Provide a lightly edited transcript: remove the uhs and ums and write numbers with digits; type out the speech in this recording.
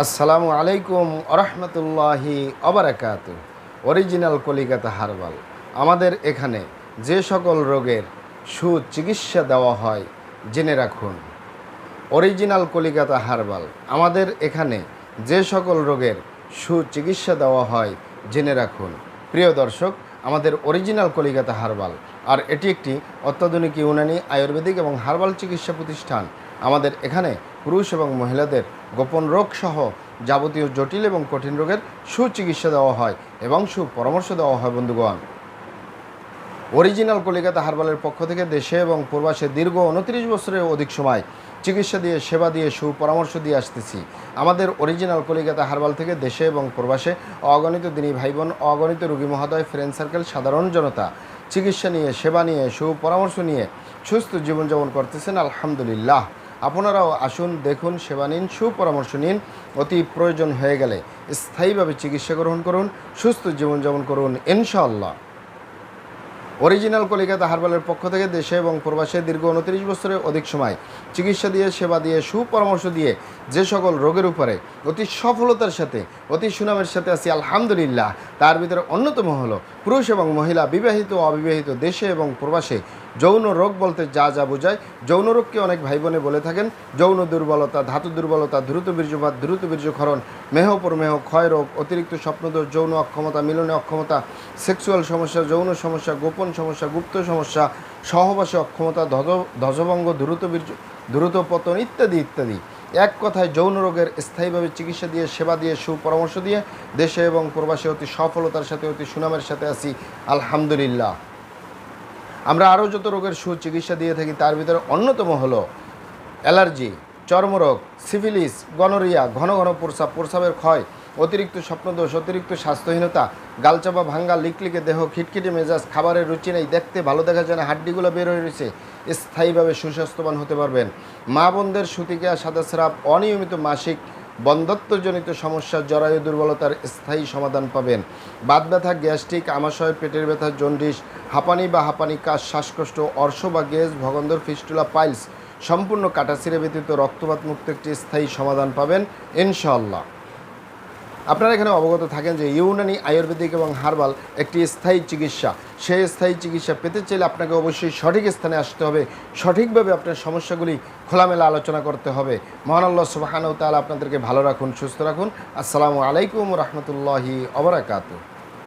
আসসালামু আলাইকুম আরহামতুল্লাহি অবরাকাতু। Original Calcutta herbal আমাদের এখানে যে সকল রোগের সুচিকিৎসা দেওয়া হয় জেনে রাখুন। অরিজিনাল কলিকাতা হার্বাল আমাদের এখানে যে সকল রোগের সুচিকিৎসা দেওয়া হয় জেনে রাখুন। প্রিয় দর্শক, আমাদের অরিজিনাল কলিকাতা হার্বাল আর এটি একটি অত্যাধুনিক ইউনানি আয়ুর্বেদিক এবং হার্বাল চিকিৎসা প্রতিষ্ঠান। আমাদের এখানে পুরুষ এবং মহিলাদের গোপন রোগ সহ যাবতীয় জটিল এবং কঠিন রোগের সুচিকিৎসা দেওয়া হয় এবং সুপরামর্শ দেওয়া হয়। বন্ধুগণ, অরিজিনাল কলিকাতা হার্বালের পক্ষ থেকে দেশে এবং প্রবাসে দীর্ঘ 29 বছরের অধিক সময় চিকিৎসা দিয়ে, সেবা দিয়ে, সুপরামর্শ দিয়ে আসতেছি। আমাদের অরিজিনাল কলিকাতা হার্বাল থেকে দেশে এবং প্রবাসে অগণিত দিনী ভাই বোন, অগণিত রোগী মহোদয়, ফ্রেন্ড সার্কেল, সাধারণ জনতা চিকিৎসা নিয়ে, সেবা নিয়ে, সুপরামর্শ নিয়ে সুস্থ জীবনযাপন করতেছেন। আলহামদুলিল্লাহ। আপনারাও আসুন, দেখুন, সেবা নিন, সুপরামর্শ নিন। অতি প্রয়োজন হয়ে গেলে স্থায়ীভাবে চিকিৎসা গ্রহণ করুন, সুস্থ জীবনযাপন করুন ইনশাআল্লাহ। অরিজিনাল কলিকাতা হার্বালের পক্ষ থেকে দেশে এবং প্রবাসে দীর্ঘ 29 বছরের অধিক সময় চিকিৎসা দিয়ে, সেবা দিয়ে, সুপরামর্শ দিয়ে যে সকল রোগের উপরে অতি সফলতার সাথে, অতি সুনামের সাথে আছি আলহামদুলিল্লাহ। তার ভিতরে অন্যতম হলো পুরুষ এবং মহিলা, বিবাহিত অবিবাহিত, দেশে এবং প্রবাসে যৌন রোগ বলতে যা যা বোঝায়। যৌন রোগকে অনেক ভাই বোনে বলে থাকেন যৌন দুর্বলতা, ধাতু দুর্বলতা, দ্রুত বীর্যপাত, দ্রুত বীর্যক্ষরণ, মেহ প্রমেহ, ক্ষয় রোগ, অতিরিক্ত স্বপ্নদোষ, যৌন অক্ষমতা, মিলনে অক্ষমতা, সেক্সুয়াল সমস্যা, যৌন সমস্যা, গোপন সমস্যা, গুপ্ত সমস্যা, সহবাসে অক্ষমতা, ধ্বজভঙ্গ, দ্রুত পতন ইত্যাদি ইত্যাদি। এক কথায় যৌন রোগের স্থায়ীভাবে চিকিৎসা দিয়ে, সেবা দিয়ে, সুপরামর্শ দিয়ে দেশে এবং প্রবাসে অতি সফলতার সাথে, অতি সুনামের সাথে আছি আলহামদুলিল্লাহ। আমরা আরও যত রোগের সুচিকিৎসা দিয়ে থাকি তার ভিতরে অন্যতম হলো অ্যালার্জি, চর্মরোগ, সিফিলিস, গনোরিয়া, ঘন ঘন প্রস্রাব, প্রস্রাবের ক্ষয়, অতিরিক্ত স্বপ্নদোষ, অতিরিক্ত স্বাস্থ্যহীনতা, গালচাপা, ভাঙ্গা, লিকলিকে দেহ, খিটখিটে মেজাজ, খাবারের রুচি নেই, দেখতে ভালো দেখা যায় না, হাড্ডিগুলো বের হয়ে রয়েছে, স্থায়ীভাবে সুস্বাস্থ্যবান হতে পারবেন। মা বোনদের সুতিকা, সাদা স্রাব, অনিয়মিত মাসিক, বন্ধ্যত্বজনিত সমস্যা, জরায়ু দুর্বলতার স্থায়ী সমাধান পাবেন। বাত ব্যথা, গ্যাস্ট্রিক, আমাশয়, পেটের ব্যথা, জন্ডিস, হাঁপানি বা হাঁপানি কাশ, শ্বাসকষ্ট, অর্শ বা গেজ, ভগন্দর, ফিস্টুলা, পাইলস সম্পূর্ণ কাটাছিঁড়ে ব্যতীত রক্তপাত মুক্ত একটি স্থায়ী সমাধান পাবেন ইনশাআল্লাহ। আপনারা এখানে অবগত থাকেন যে ইউনানি আয়ুর্বেদিক এবং হার্বাল একটি স্থায়ী চিকিৎসা। সেই স্থায়ী চিকিৎসা পেতে চাইলে আপনাকে অবশ্যই সঠিক স্থানে আসতে হবে, সঠিকভাবে আপনার সমস্যাগুলি খোলামেলা আলোচনা করতে হবে। মহান আল্লাহ সুবহানাহু ওয়া তাআলা আপনাদেরকে ভালো রাখুন, সুস্থ রাখুন। আসসালামু আলাইকুম রহমতুল্লাহি ওয়া বারাকাতুহু।